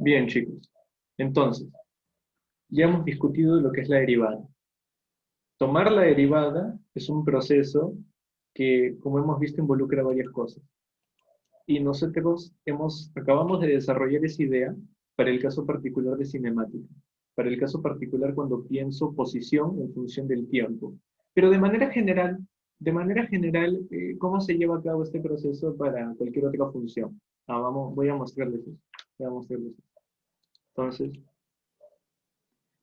Bien, chicos. Entonces, ya hemos discutido lo que es la derivada. Tomar la derivada es un proceso que, como hemos visto, involucra varias cosas. Y nosotros acabamos de desarrollar esa idea para el caso particular de cinemática. Para el caso particular cuando pienso posición en función del tiempo. Pero ¿cómo se lleva a cabo este proceso para cualquier otra función? Voy a mostrarles eso. Voy a mostrarles eso. Entonces,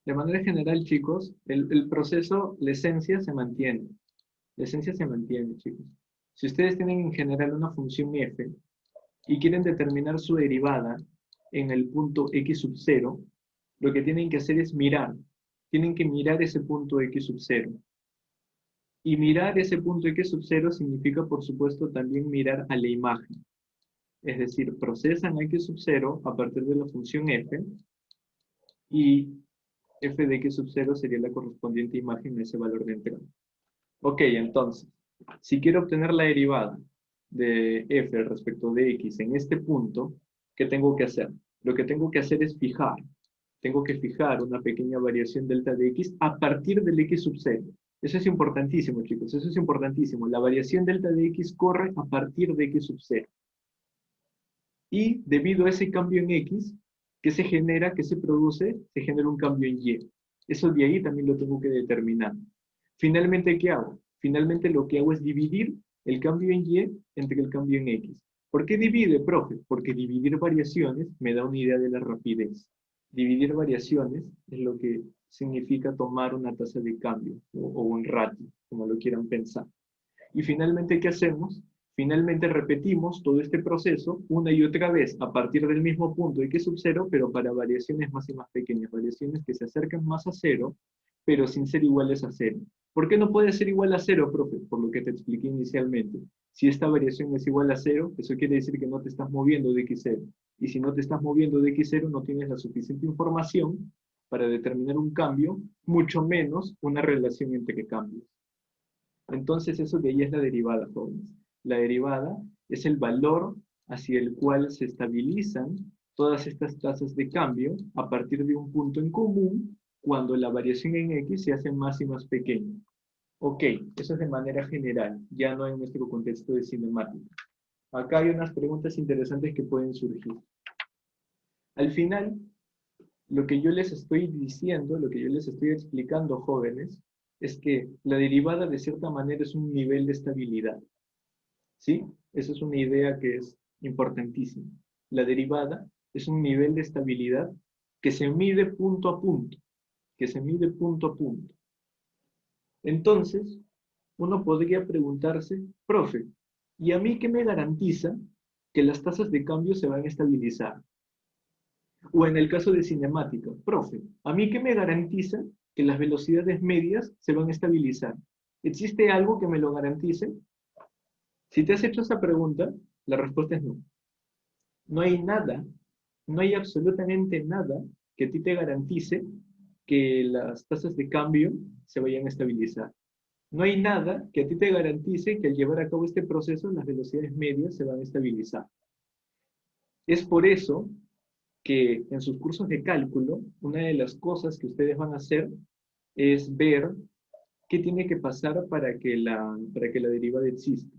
de manera general, chicos, el proceso, la esencia se mantiene. La esencia se mantiene, chicos. Si ustedes tienen en general una función f y quieren determinar su derivada en el punto x sub 0, lo que tienen que hacer es mirar. Tienen que mirar ese punto x sub 0. Y mirar ese punto x sub 0 significa, por supuesto, también mirar a la imagen. Es decir, procesan x sub 0 a partir de la función f y f de x sub 0 sería la correspondiente imagen a ese valor de entrada. Ok, entonces, si quiero obtener la derivada de f respecto de x en este punto, ¿qué tengo que hacer? Lo que tengo que hacer es tengo que fijar una pequeña variación delta de x a partir del x sub 0. Eso es importantísimo, chicos, eso es importantísimo. La variación delta de x corre a partir de x sub 0. Y debido a ese cambio en x, ¿qué se genera? ¿Qué se produce? Se genera un cambio en y. Eso de ahí también lo tengo que determinar. Finalmente, ¿qué hago? Finalmente lo que hago es dividir el cambio en y entre el cambio en x. ¿Por qué divide, profe? Porque dividir variaciones me da una idea de la rapidez. Dividir variaciones es lo que significa tomar una tasa de cambio o un ratio, como lo quieran pensar. Y finalmente, ¿qué hacemos? Finalmente repetimos todo este proceso una y otra vez a partir del mismo punto x sub 0, pero para variaciones más y más pequeñas, variaciones que se acercan más a cero, pero sin ser iguales a cero. ¿Por qué no puede ser igual a cero, profe? Por lo que te expliqué inicialmente. Si esta variación es igual a cero, eso quiere decir que no te estás moviendo de x0. Y si no te estás moviendo de x0, no tienes la suficiente información para determinar un cambio, mucho menos una relación entre cambios. Entonces eso de ahí es la derivada, jóvenes. La derivada es el valor hacia el cual se estabilizan todas estas tasas de cambio a partir de un punto en común cuando la variación en x se hace más y más pequeña. Ok, eso es de manera general, ya no en nuestro contexto de cinemática. Acá hay unas preguntas interesantes que pueden surgir. Al final, lo que yo les estoy diciendo, lo que yo les estoy explicando, jóvenes, es que la derivada de cierta manera es un nivel de estabilidad. ¿Sí? Esa es una idea que es importantísima. La derivada es un nivel de estabilidad que se mide punto a punto, que se mide punto a punto. Entonces, uno podría preguntarse, profe, ¿y a mí qué me garantiza que las tasas de cambio se van a estabilizar? O en el caso de cinemática, profe, ¿a mí qué me garantiza que las velocidades medias se van a estabilizar? ¿Existe algo que me lo garantice? Si te has hecho esa pregunta, la respuesta es no. No hay nada, no hay absolutamente nada que a ti te garantice que las tasas de cambio se vayan a estabilizar. No hay nada que a ti te garantice que al llevar a cabo este proceso las velocidades medias se van a estabilizar. Es por eso que en sus cursos de cálculo, una de las cosas que ustedes van a hacer es ver qué tiene que pasar para que la derivada exista.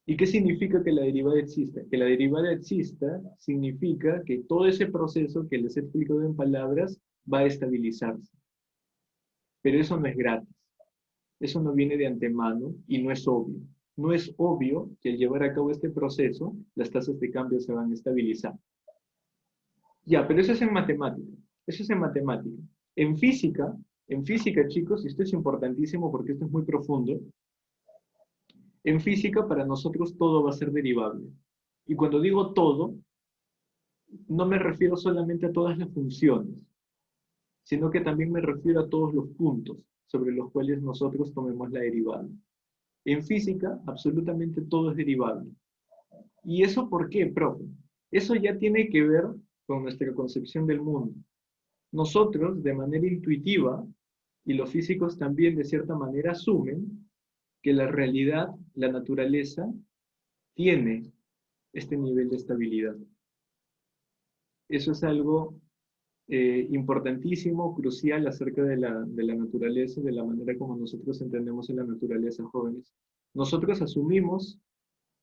¿Y qué significa que la derivada exista? Que la derivada exista significa que todo ese proceso que les he explicado en palabras va a estabilizarse. Pero eso no es gratis. Eso no viene de antemano y no es obvio. No es obvio que al llevar a cabo este proceso, las tasas de cambio se van a estabilizar. Ya, pero eso es en matemática. Eso es en matemática. En física, chicos, y esto es importantísimo porque esto es muy profundo, en física para nosotros todo va a ser derivable. Y cuando digo todo, no me refiero solamente a todas las funciones, sino que también me refiero a todos los puntos sobre los cuales nosotros tomemos la derivada. En física, absolutamente todo es derivable. ¿Y eso por qué, profe? Eso ya tiene que ver con nuestra concepción del mundo. Nosotros, de manera intuitiva, y los físicos también de cierta manera asumen que la realidad, la naturaleza, tiene este nivel de estabilidad. Eso es algo importantísimo, crucial acerca de la naturaleza, de la manera como nosotros entendemos en la naturaleza, jóvenes. Nosotros asumimos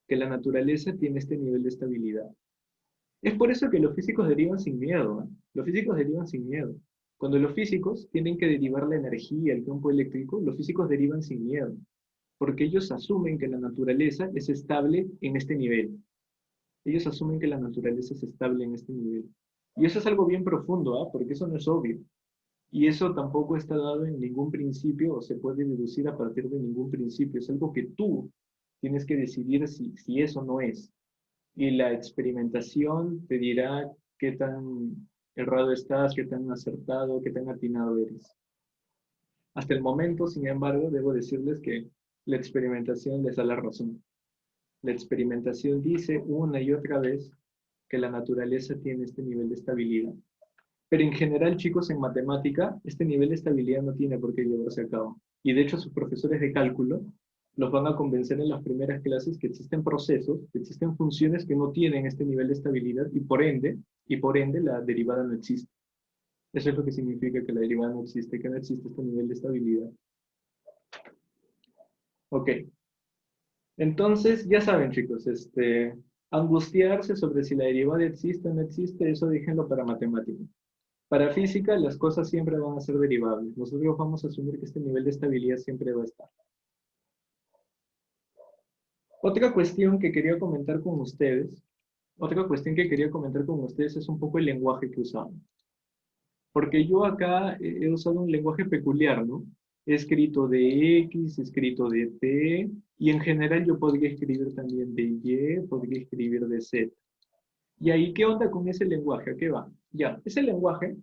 que la naturaleza tiene este nivel de estabilidad. Es por eso que los físicos derivan sin miedo, ¿eh? Los físicos derivan sin miedo. Cuando los físicos tienen que derivar la energía, el campo eléctrico, los físicos derivan sin miedo, porque ellos asumen que la naturaleza es estable en este nivel. Ellos asumen que la naturaleza es estable en este nivel. Y eso es algo bien profundo, ¿ah? Porque eso no es obvio. Y eso tampoco está dado en ningún principio o se puede deducir a partir de ningún principio. Es algo que tú tienes que decidir si eso no es. Y la experimentación te dirá qué tan errado estás, qué tan acertado, qué tan atinado eres. Hasta el momento, sin embargo, debo decirles que la experimentación les da la razón. La experimentación dice una y otra vez que la naturaleza tiene este nivel de estabilidad. Pero en general, chicos, en matemática, este nivel de estabilidad no tiene por qué llevarse a cabo. Y de hecho, sus profesores de cálculo los van a convencer en las primeras clases que existen procesos, que existen funciones que no tienen este nivel de estabilidad y por ende la derivada no existe. Eso es lo que significa que la derivada no existe, que no existe este nivel de estabilidad. Ok. Entonces, ya saben, chicos, angustiarse sobre si la derivada existe o no existe, eso déjenlo para matemática. Para física, las cosas siempre van a ser derivables. Nosotros vamos a asumir que este nivel de estabilidad siempre va a estar. Otra cuestión que quería comentar con ustedes, es un poco el lenguaje que usamos. Porque yo acá he usado un lenguaje peculiar, ¿no? He escrito de X, he escrito de T, y en general yo podría escribir también de Y, podría escribir de Z. ¿Y ahí qué onda con ese lenguaje? ¿A qué va? Ya, ese lenguaje,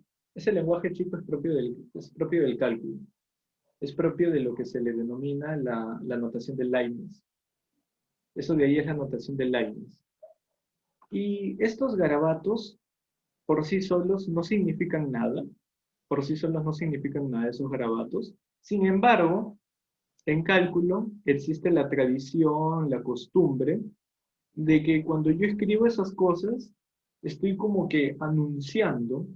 chico, es propio del cálculo. Es propio de lo que se le denomina la notación de Leibniz. Eso de ahí es la notación de Leibniz. Y estos garabatos por sí solos no significan nada. Por sí solos no significan nada esos garabatos. Sin embargo, en cálculo existe la tradición, la costumbre de que cuando yo escribo esas cosas, estoy como que anunciando,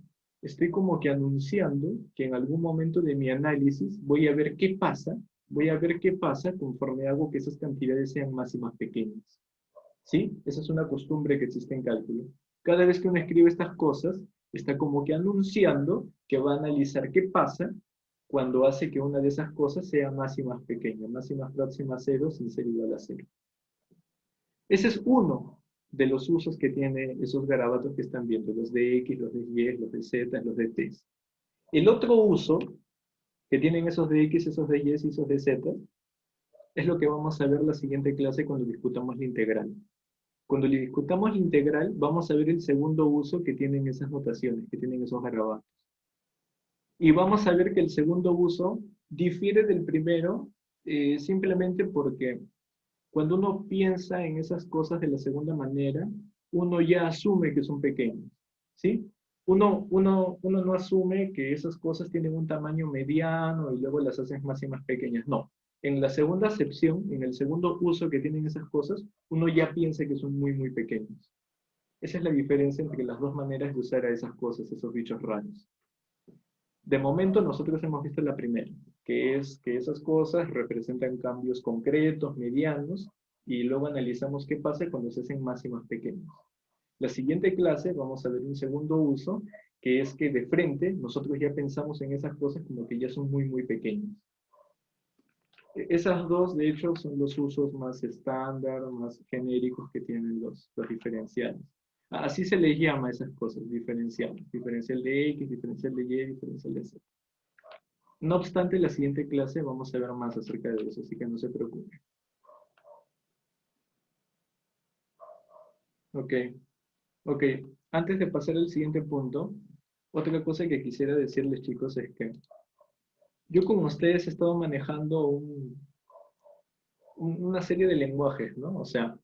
que en algún momento de mi análisis voy a ver qué pasa conforme hago que esas cantidades sean más y más pequeñas. ¿Sí? Esa es una costumbre que existe en cálculo. Cada vez que uno escribe estas cosas, está como que anunciando que va a analizar qué pasa cuando hace que una de esas cosas sea más y más pequeña, más y más próxima a cero sin ser igual a cero. Ese es uno de los usos que tiene esos garabatos que están viendo, los de X, los de Y, los de Z, los de T. El otro uso que tienen esos de X, esos de Y y esos de Z es lo que vamos a ver en la siguiente clase cuando discutamos la integral. Cuando le discutamos la integral, vamos a ver el segundo uso que tienen esas notaciones, que tienen esos garabatos. Y vamos a ver que el segundo uso difiere del primero simplemente porque cuando uno piensa en esas cosas de la segunda manera, uno ya asume que son pequeños, ¿sí? Uno no asume que esas cosas tienen un tamaño mediano y luego las haces más y más pequeñas. No. En la segunda acepción, en el segundo uso que tienen esas cosas, uno ya piensa que son muy, muy pequeños. Esa es la diferencia entre las dos maneras de usar a esas cosas, esos bichos raros. De momento nosotros hemos visto la primera, que es que esas cosas representan cambios concretos, medianos, y luego analizamos qué pasa cuando se hacen más y más pequeños. La siguiente clase vamos a ver un segundo uso, que es que de frente nosotros ya pensamos en esas cosas como que ya son muy, muy pequeños. Esas dos, de hecho, son los usos más estándar, más genéricos que tienen los diferenciales. Así se les llama a esas cosas, diferenciales. Diferencial de X, diferencial de Y, diferencial de Z. No obstante, en la siguiente clase vamos a ver más acerca de eso, así que no se preocupen. Ok, ok. Antes de pasar al siguiente punto, otra cosa que quisiera decirles, chicos, es que yo con ustedes he estado manejando una serie de lenguajes, ¿no? O sea,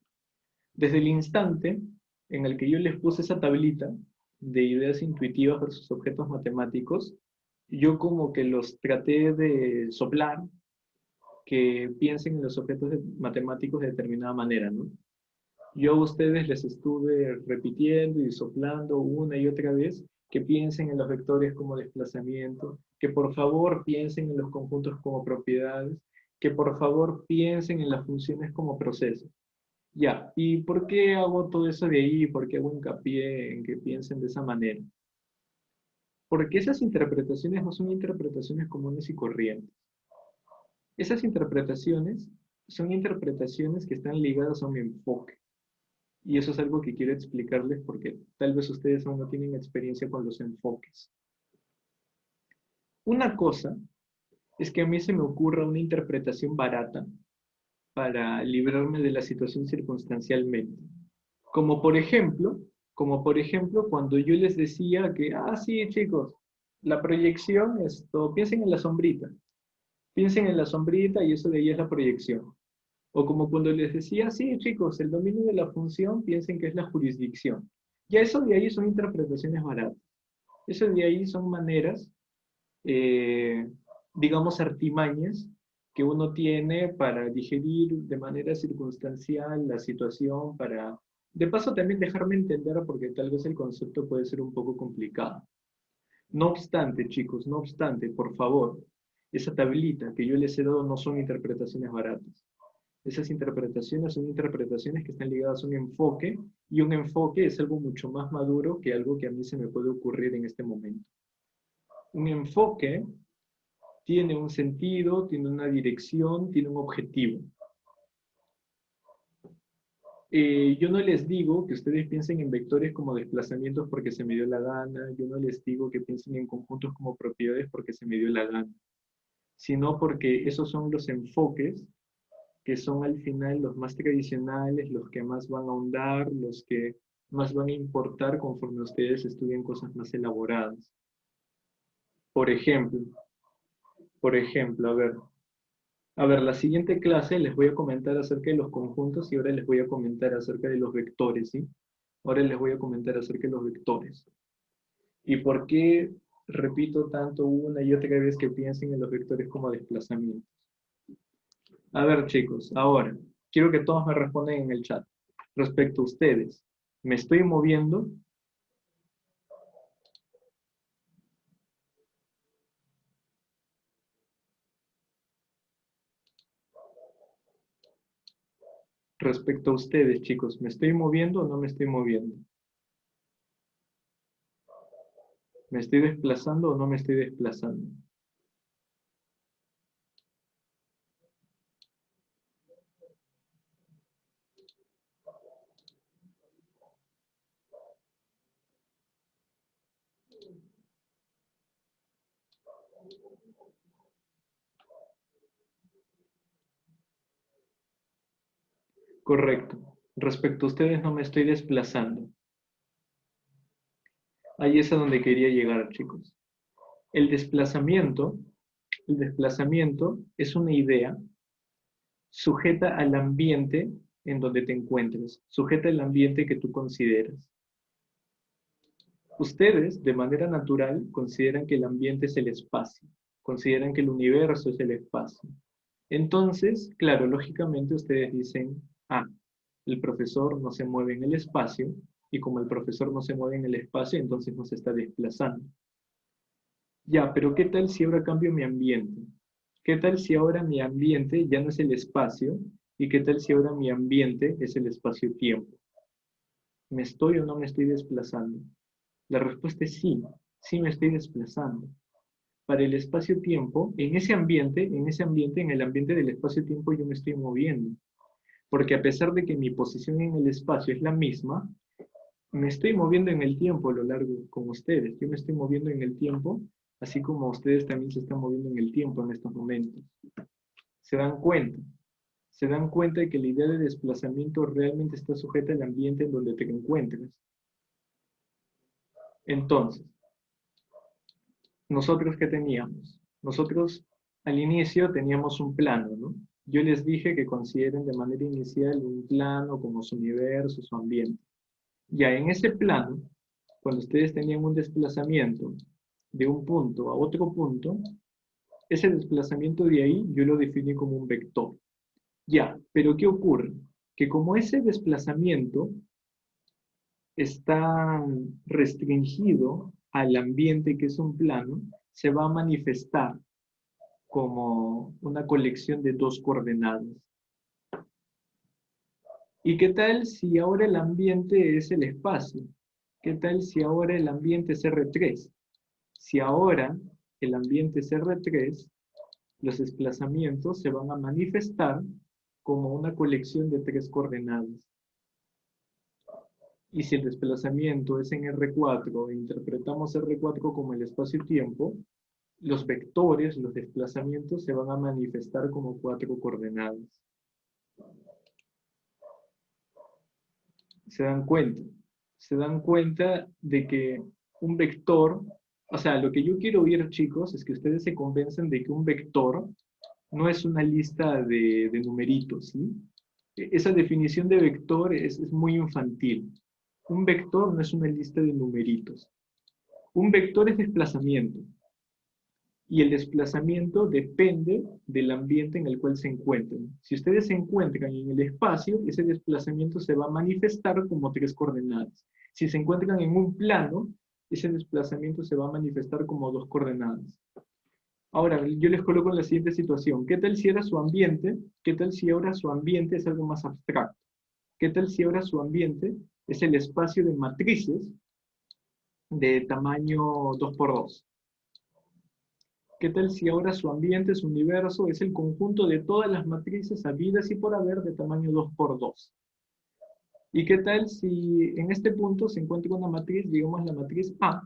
desde el instante en el que yo les puse esa tablita de ideas intuitivas versus objetos matemáticos, yo como que los traté de soplar que piensen en los objetos matemáticos de determinada manera, ¿no? Yo a ustedes les estuve repitiendo y soplando una y otra vez que piensen en los vectores como desplazamiento, que por favor piensen en los conjuntos como propiedades, que por favor piensen en las funciones como procesos. Ya, ¿y por qué hago todo eso de ahí? ¿Por qué hago hincapié en que piensen de esa manera? Porque esas interpretaciones no son interpretaciones comunes y corrientes. Esas interpretaciones son interpretaciones que están ligadas a un enfoque. Y eso es algo que quiero explicarles porque tal vez ustedes aún no tienen experiencia con los enfoques. Una cosa es que a mí se me ocurra una interpretación barata para librarme de la situación circunstancialmente. Como por ejemplo, cuando yo les decía que, sí, chicos, la proyección, piensen en la sombrita. Piensen en la sombrita y eso de ahí es la proyección. O como cuando les decía, sí, chicos, el dominio de la función, piensen que es la jurisdicción. Ya eso de ahí son interpretaciones baratas. Eso de ahí son maneras, eh, digamos, artimañas que uno tiene para digerir de manera circunstancial la situación, para, de paso, también dejarme entender porque tal vez el concepto puede ser un poco complicado. No obstante, chicos, no obstante, por favor, esa tablita que yo les he dado no son interpretaciones baratas. Esas interpretaciones son interpretaciones que están ligadas a un enfoque, y un enfoque es algo mucho más maduro que algo que a mí se me puede ocurrir en este momento. Un enfoque tiene un sentido, tiene una dirección, tiene un objetivo. Yo no les digo que ustedes piensen en vectores como desplazamientos porque se me dio la gana, yo no les digo que piensen en conjuntos como propiedades porque se me dio la gana, sino porque esos son los enfoques que son al final los más tradicionales, los que más van a ahondar, los que más van a importar conforme ustedes estudien cosas más elaboradas. Por ejemplo, a ver, la siguiente clase les voy a comentar acerca de los conjuntos y ahora les voy a comentar acerca de los vectores, ¿sí? Ahora les voy a comentar acerca de los vectores. ¿Y por qué repito tanto una y otra vez que piensen en los vectores como desplazamientos? A ver, chicos, ahora, quiero que todos me respondan en el chat. Respecto a ustedes, ¿me estoy moviendo? Respecto a ustedes, chicos, ¿me estoy moviendo o no me estoy moviendo? ¿Me estoy desplazando o no me estoy desplazando? Correcto. Respecto a ustedes, no me estoy desplazando. Ahí es a donde quería llegar, chicos. El desplazamiento, el desplazamiento es una idea sujeta al ambiente en donde te encuentres, sujeta al ambiente que tú consideras. Ustedes, de manera natural, consideran que el ambiente es el espacio, consideran que el universo es el espacio. Entonces, claro, lógicamente ustedes dicen, el profesor no se mueve en el espacio, y como el profesor no se mueve en el espacio, entonces no se está desplazando. Ya, pero ¿qué tal si ahora cambio mi ambiente? ¿Qué tal si ahora mi ambiente ya no es el espacio? ¿Y qué tal si ahora mi ambiente es el espacio-tiempo? ¿Me estoy o no me estoy desplazando? La respuesta es sí, sí me estoy desplazando. Para el espacio-tiempo, en el ambiente del espacio-tiempo yo me estoy moviendo. Porque a pesar de que mi posición en el espacio es la misma, me estoy moviendo en el tiempo a lo largo con ustedes. Yo me estoy moviendo en el tiempo, así como ustedes también se están moviendo en el tiempo en estos momentos. ¿Se dan cuenta? Se dan cuenta de que la idea de desplazamiento realmente está sujeta al ambiente en donde te encuentres. Entonces, ¿nosotros qué teníamos? Nosotros al inicio teníamos un plano, ¿no? Yo les dije que consideren de manera inicial un plano como su universo, su ambiente. Ya en ese plano, cuando ustedes tenían un desplazamiento de un punto a otro punto, ese desplazamiento de ahí yo lo definí como un vector. Ya, pero ¿qué ocurre? que como ese desplazamiento está restringido al ambiente que es un plano, se va a manifestar como una colección de dos coordenadas. ¿Y qué tal si ahora el ambiente es el espacio? ¿Qué tal si ahora el ambiente es R3? Si ahora el ambiente es R3, los desplazamientos se van a manifestar como una colección de tres coordenadas. Y si el desplazamiento es en R4 e interpretamos R4 como el espacio-tiempo, los vectores, los desplazamientos se van a manifestar como cuatro coordenadas. ¿Se dan cuenta? Se dan cuenta de que un vector, o sea, lo que yo quiero oír, chicos, es que ustedes se convencen de que un vector no es una lista de numeritos, ¿sí? Esa definición de vector es muy infantil. Un vector no es una lista de numeritos. Un vector es desplazamiento. Y el desplazamiento depende del ambiente en el cual se encuentren. Si ustedes se encuentran en el espacio, ese desplazamiento se va a manifestar como tres coordenadas. Si se encuentran en un plano, ese desplazamiento se va a manifestar como dos coordenadas. Ahora, yo les coloco en la siguiente situación. ¿Qué tal si era su ambiente? ¿Qué tal si ahora su ambiente es algo más abstracto? ¿Qué tal si ahora su ambiente es el espacio de matrices de tamaño 2×2? ¿Qué tal si ahora su ambiente, su universo, es el conjunto de todas las matrices habidas y por haber de tamaño 2×2? ¿Y qué tal si en este punto se encuentra una matriz, digamos la matriz A,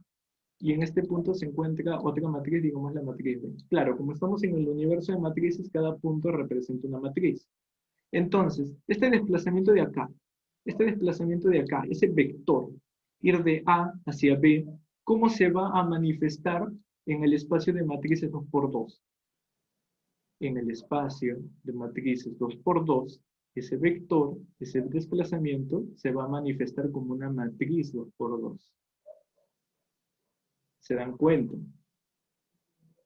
y en este punto se encuentra otra matriz, digamos la matriz B? Claro, como estamos en el universo de matrices, cada punto representa una matriz. Entonces, este desplazamiento de acá, ese vector, ir de A hacia B, ¿cómo se va a manifestar en el espacio de matrices 2×2? En el espacio de matrices 2×2, ese vector, ese desplazamiento, se va a manifestar como una matriz 2×2. ¿Se dan cuenta?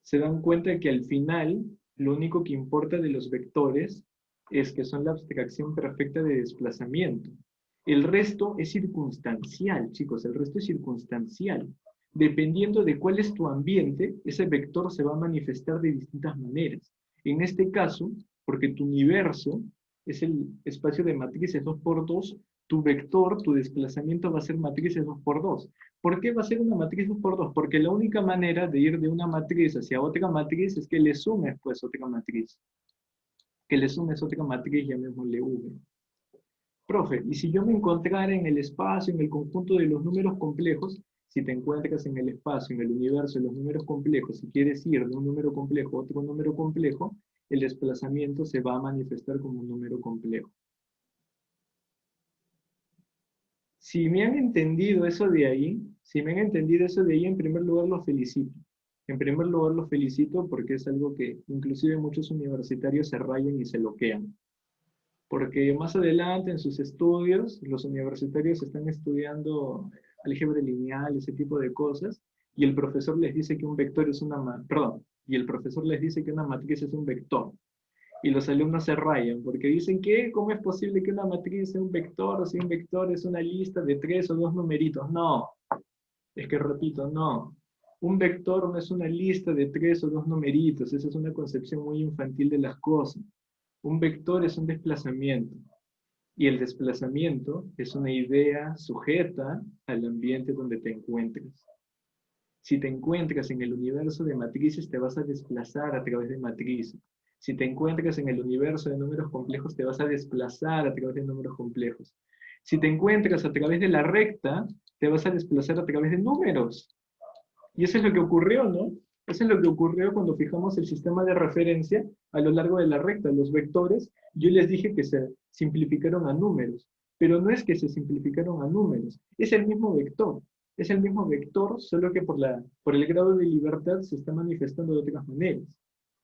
Se dan cuenta que al final, lo único que importa de los vectores es que son la abstracción perfecta de desplazamiento. El resto es circunstancial, chicos, el resto es circunstancial. Dependiendo de cuál es tu ambiente, ese vector se va a manifestar de distintas maneras. En este caso, porque tu universo es el espacio de matrices 2×2, tu vector, tu desplazamiento va a ser matrices 2×2. ¿Por qué va a ser una matriz 2×2? Porque la única manera de ir de una matriz hacia otra matriz es que le sumes pues otra matriz. Que le sumes otra matriz, llamémosle V. Profe, y si yo me encontrara en el espacio, en el conjunto de los números complejos, si te encuentras en el espacio, en el universo de los números complejos, si quieres ir de un número complejo a otro número complejo, el desplazamiento se va a manifestar como un número complejo. Si me han entendido eso de ahí, en primer lugar los felicito. En primer lugar los felicito porque es algo que inclusive muchos universitarios se rayan y se loquean. Porque más adelante en sus estudios, los universitarios están estudiando álgebra lineal, ese tipo de cosas, y el profesor les dice que un vector es y el profesor les dice que una matriz es un vector. Y los alumnos se rayan porque dicen que ¿cómo es posible que una matriz sea un vector o si un vector es una lista de 3 o 2 numeritos? No, es que repito, no. Un vector no es una lista de 3 o 2 numeritos, esa es una concepción muy infantil de las cosas. Un vector es un desplazamiento y el desplazamiento es una idea sujeta al ambiente donde te encuentres. Si te encuentras en el universo de matrices, te vas a desplazar a través de matrices. Si te encuentras en el universo de números complejos, te vas a desplazar a través de números complejos. Si te encuentras a través de la recta, te vas a desplazar a través de números. Y eso es lo que ocurrió, ¿no? Eso es lo que ocurrió cuando fijamos el sistema de referencia a lo largo de la recta, los vectores. Yo les dije que se simplificaron a números, pero no es que se simplificaron a números, es el mismo vector. Es el mismo vector, solo que por el grado de libertad se está manifestando de otras maneras.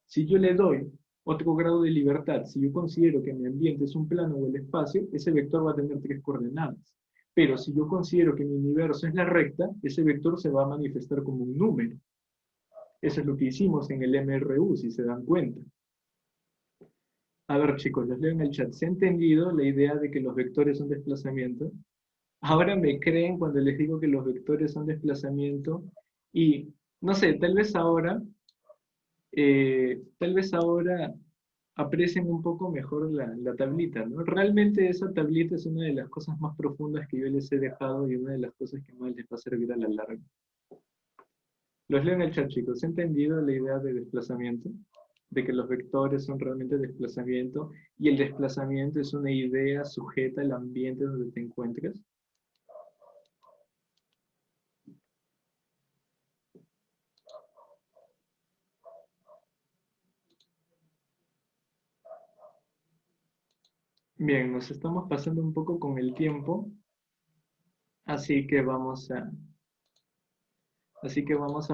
Si yo le doy otro grado de libertad, si yo considero que mi ambiente es un plano o el espacio, ese vector va a tener tres coordenadas. Pero si yo considero que mi universo es la recta, ese vector se va a manifestar como un número. Eso es lo que hicimos en el MRU, si se dan cuenta. A ver, chicos, los leo en el chat. ¿Se ha entendido la idea de que los vectores son desplazamiento? Ahora me creen cuando les digo que los vectores son desplazamiento y, no sé, tal vez ahora aprecien un poco mejor la tablita, ¿no? Realmente esa tablita es una de las cosas más profundas que yo les he dejado y una de las cosas que más les va a servir a la larga. Los leo en el chat, chicos. ¿Se ha entendido la idea de desplazamiento? De que los vectores son realmente desplazamiento y el desplazamiento es una idea sujeta al ambiente donde te encuentres. Bien, nos estamos pasando un poco con el tiempo, así que vamos a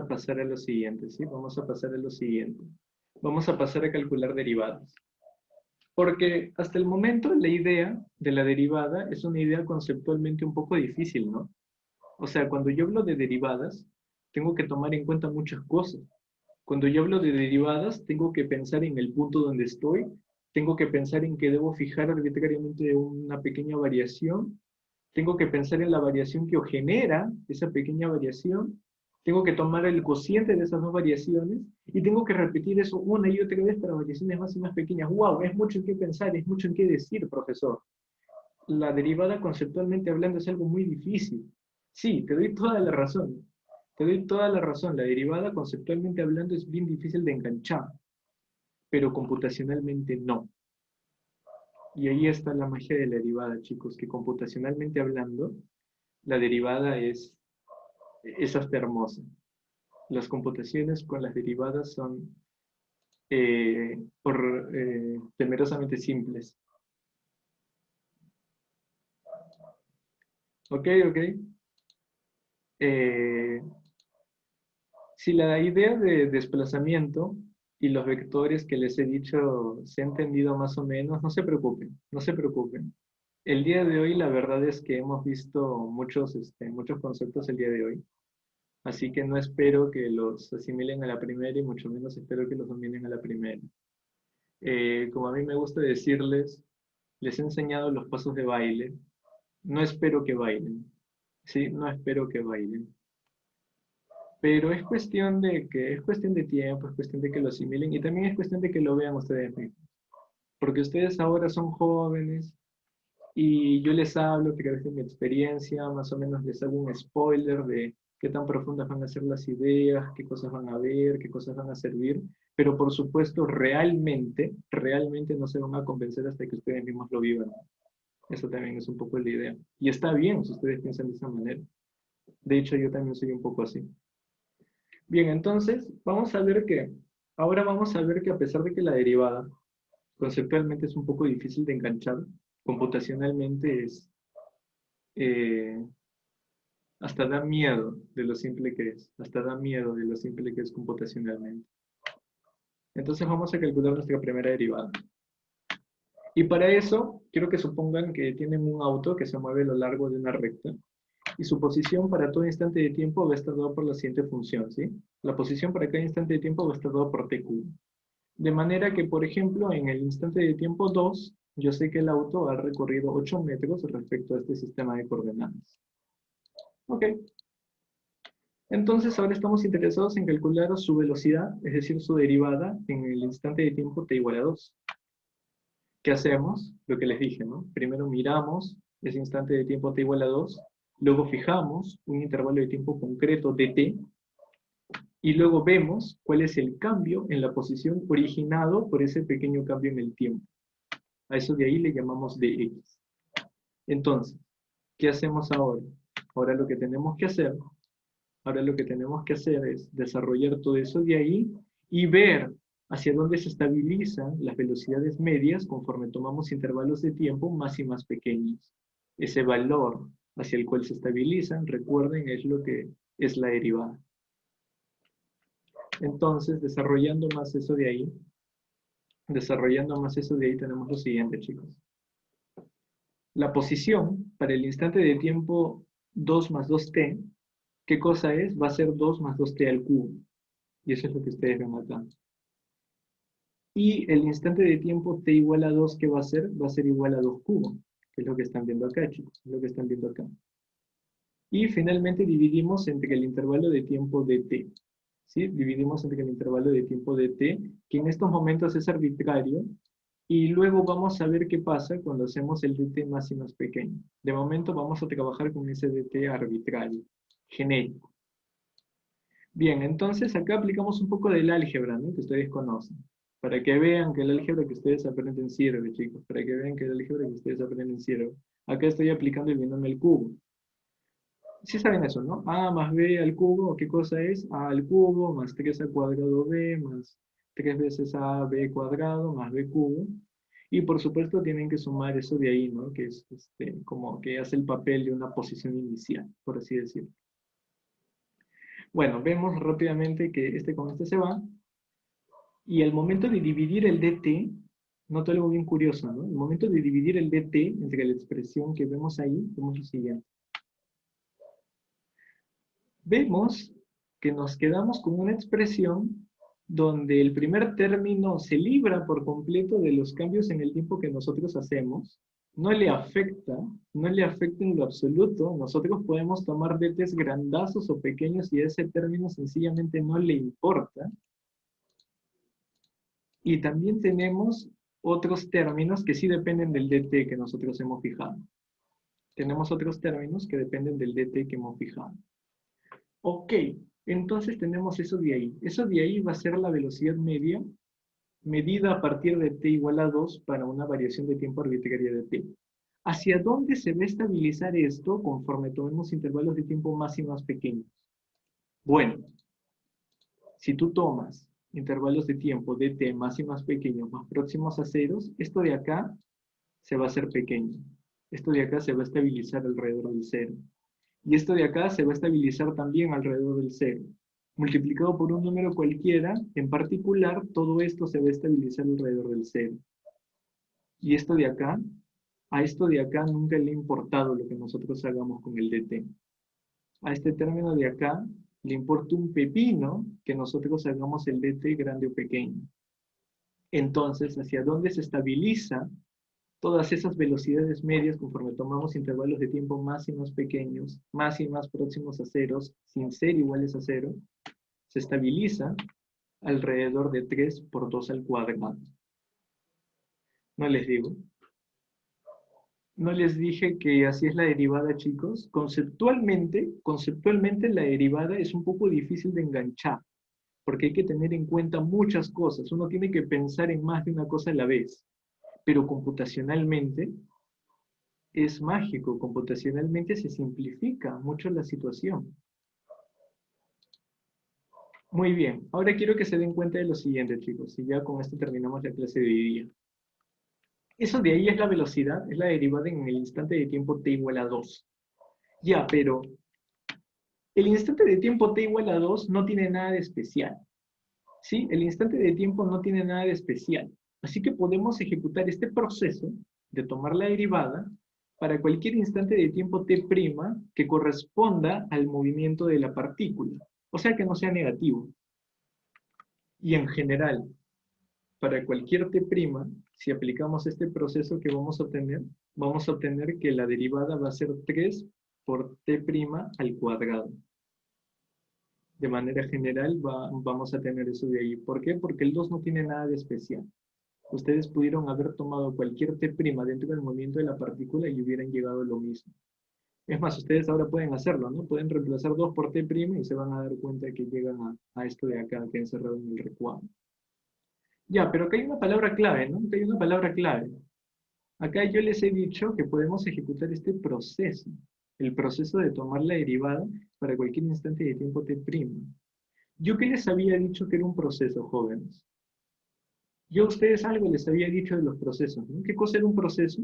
pasar a lo siguiente, ¿sí? Vamos a pasar a lo siguiente. Vamos a pasar a calcular derivadas. Porque hasta el momento la idea de la derivada es una idea conceptualmente un poco difícil, ¿no? O sea, cuando yo hablo de derivadas, tengo que tomar en cuenta muchas cosas. Cuando yo hablo de derivadas, tengo que pensar en el punto donde estoy, tengo que pensar en que debo fijar arbitrariamente una pequeña variación, tengo que pensar en la variación que genera esa pequeña variación, tengo que tomar el cociente de esas dos variaciones y tengo que repetir eso una y otra vez para variaciones más y más pequeñas. ¡Wow! Es mucho en qué pensar, es mucho en qué decir, profesor. La derivada conceptualmente hablando es algo muy difícil. Sí, te doy toda la razón. Te doy toda la razón. La derivada conceptualmente hablando es bien difícil de enganchar, pero computacionalmente no. Y ahí está la magia de la derivada, chicos, que computacionalmente hablando, la derivada es hasta hermosa. Las computaciones con las derivadas son temerosamente simples. ¿Ok? ¿Ok? Eh, Si la idea de desplazamiento y los vectores que les he dicho se ha entendido más o menos, no se preocupen, no se preocupen. El día de hoy la verdad es que hemos visto muchos conceptos el día de hoy, así que no espero que los asimilen a la primera y mucho menos espero que los dominen a la primera. Como a mí me gusta decirles, les he enseñado los pasos de baile, no espero que bailen, ¿sí? No espero que bailen. Pero es cuestión de tiempo, es cuestión de que lo asimilen y también es cuestión de que lo vean ustedes mismos. Porque ustedes ahora son jóvenes y yo les hablo a través de mi experiencia, más o menos les hago un spoiler de qué tan profundas van a ser las ideas, qué cosas van a ver, qué cosas van a servir, pero por supuesto realmente no se van a convencer hasta que ustedes mismos lo vivan. Eso también es un poco la idea. Y está bien si ustedes piensan de esa manera. De hecho, yo también soy un poco así. Bien, entonces ahora vamos a ver que a pesar de que la derivada conceptualmente es un poco difícil de enganchar, computacionalmente eh, hasta da miedo de lo simple que es, hasta da miedo de lo simple que es computacionalmente. Entonces vamos a calcular nuestra primera derivada. Y para eso, quiero que supongan que tienen un auto que se mueve a lo largo de una recta y su posición para todo instante de tiempo va a estar dada por la siguiente función, ¿sí? La posición para cada instante de tiempo va a estar dada por tq. De manera que, por ejemplo, en el instante de tiempo 2, yo sé que el auto ha recorrido 8 metros respecto a este sistema de coordenadas. Ok. Entonces, ahora estamos interesados en calcular su velocidad, es decir, su derivada en el instante de tiempo t igual a 2. ¿Qué hacemos? Lo que les dije, ¿no? Primero miramos ese instante de tiempo t igual a 2, luego fijamos un intervalo de tiempo concreto dt, y luego vemos cuál es el cambio en la posición originado por ese pequeño cambio en el tiempo. A eso de ahí le llamamos dx. Entonces, ¿qué hacemos ahora? Ahora lo que tenemos que hacer, ahora lo que tenemos que hacer es desarrollar todo eso de ahí y ver hacia dónde se estabilizan las velocidades medias conforme tomamos intervalos de tiempo más y más pequeños. Ese valor hacia el cual se estabilizan, recuerden, es lo que es la derivada. Entonces, desarrollando más eso de ahí tenemos lo siguiente, chicos. La posición para el instante de tiempo 2 más 2t, ¿qué cosa es? Va a ser 2 más 2t al cubo. Y eso es lo que ustedes ven acá. Y el instante de tiempo t igual a 2, ¿qué va a ser? Va a ser igual a 2 cubo, que es lo que están viendo acá, chicos, es lo que están viendo acá. Y finalmente dividimos entre el intervalo de tiempo dt. ¿Sí? Dividimos entre el intervalo de tiempo dt, que en estos momentos es arbitrario, y luego vamos a ver qué pasa cuando hacemos el dt más y más pequeño. De momento vamos a trabajar con ese dt arbitrario, genérico. Bien, entonces acá aplicamos un poco del álgebra, ¿no? Que ustedes conocen. Para que vean que el álgebra que ustedes aprenden sirve, chicos. Para que vean que el álgebra que ustedes aprenden sirve. Acá estoy aplicando el binomio al cubo. Sí saben eso, ¿no? A más b al cubo, ¿qué cosa es? A al cubo más 3 al cuadrado b más 3 veces a b cuadrado más b cubo. Y por supuesto tienen que sumar eso de ahí, ¿no? Que es como que hace el papel de una posición inicial, por así decirlo. Bueno, vemos rápidamente que este con este se va. Y al momento de dividir el dt, noto algo bien curioso, ¿no? El momento de dividir el dt entre la expresión que vemos ahí, vemos lo siguiente. Vemos que nos quedamos con una expresión donde el primer término se libra por completo de los cambios en el tiempo que nosotros hacemos, no le afecta, no le afecta en lo absoluto, nosotros podemos tomar dt's grandazos o pequeños y ese término sencillamente no le importa. Y también tenemos otros términos que sí dependen del dt que nosotros hemos fijado. Tenemos otros términos que dependen del dt que hemos fijado. Ok, entonces tenemos eso de ahí. Eso de ahí va a ser la velocidad media medida a partir de t igual a 2 para una variación de tiempo arbitraria de t. ¿Hacia dónde se va a estabilizar esto conforme tomemos intervalos de tiempo más y más pequeños? Bueno, si tú tomas intervalos de tiempo de t más y más pequeños, más próximos a ceros, esto de acá se va a hacer pequeño. Esto de acá se va a estabilizar alrededor del cero. Y esto de acá se va a estabilizar también alrededor del cero. Multiplicado por un número cualquiera, en particular, todo esto se va a estabilizar alrededor del cero. Y esto de acá, a esto de acá nunca le ha importado lo que nosotros hagamos con el dt. A este término de acá le importa un pepino que nosotros hagamos el dt grande o pequeño. Entonces, ¿hacia dónde se estabiliza todas esas velocidades medias conforme tomamos intervalos de tiempo más y más pequeños, más y más próximos a ceros, sin ser iguales a cero? Se estabiliza alrededor de 3 por 2 al cuadrado. No les digo. No les dije que así es la derivada, chicos. Conceptualmente la derivada es un poco difícil de enganchar, porque hay que tener en cuenta muchas cosas. Uno tiene que pensar en más de una cosa a la vez. Pero computacionalmente es mágico. Computacionalmente se simplifica mucho la situación. Muy bien. Ahora quiero que se den cuenta de lo siguiente, chicos. Y ya con esto terminamos la clase de hoy día. Eso de ahí es la velocidad, es la derivada en el instante de tiempo t igual a 2. Ya, pero el instante de tiempo t igual a 2 no tiene nada de especial. ¿Sí? El instante de tiempo no tiene nada de especial. Así que podemos ejecutar este proceso de tomar la derivada para cualquier instante de tiempo t' que corresponda al movimiento de la partícula. O sea que no sea negativo. Y en general, para cualquier t', si aplicamos este proceso que vamos a obtener que la derivada va a ser 3 por t' al cuadrado. De manera general vamos a tener eso de ahí. ¿Por qué? Porque el 2 no tiene nada de especial. Ustedes pudieron haber tomado cualquier t' dentro del movimiento de la partícula y hubieran llegado a lo mismo. Es más, ustedes ahora pueden hacerlo, ¿no? Pueden reemplazar 2 por t' y se van a dar cuenta que llegan a esto de acá que he encerrado en el recuadro. Ya, pero acá hay una palabra clave, ¿no? Acá hay una palabra clave. Acá yo les he dicho que podemos ejecutar este proceso, el proceso de tomar la derivada para cualquier instante de tiempo t'. ¿Yo qué les había dicho que era un proceso, jóvenes? Yo a ustedes algo les había dicho de los procesos, ¿no? ¿Qué cosa era un proceso?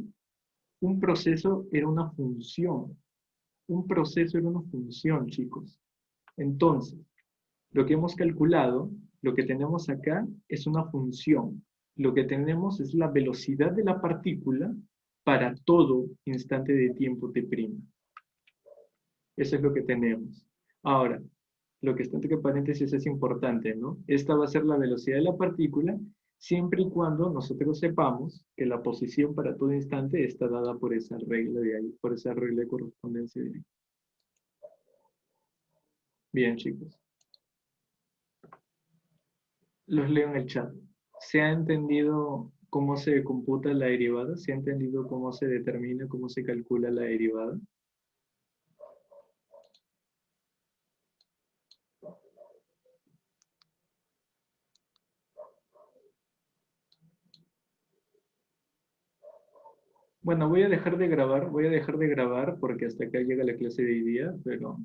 Un proceso era una función. Un proceso era una función, chicos. Entonces, lo que hemos calculado, lo que tenemos acá es una función. Lo que tenemos es la velocidad de la partícula para todo instante de tiempo t'. Eso es lo que tenemos. Ahora, lo que está entre paréntesis es importante, ¿no? Esta va a ser la velocidad de la partícula siempre y cuando nosotros sepamos que la posición para todo instante está dada por esa regla de ahí, por esa regla de correspondencia de ahí. Bien, chicos. Los leo en el chat. ¿Se ha entendido cómo se computa la derivada? ¿Se ha entendido cómo se determina, cómo se calcula la derivada? Bueno, voy a dejar de grabar porque hasta acá llega la clase de hoy día, pero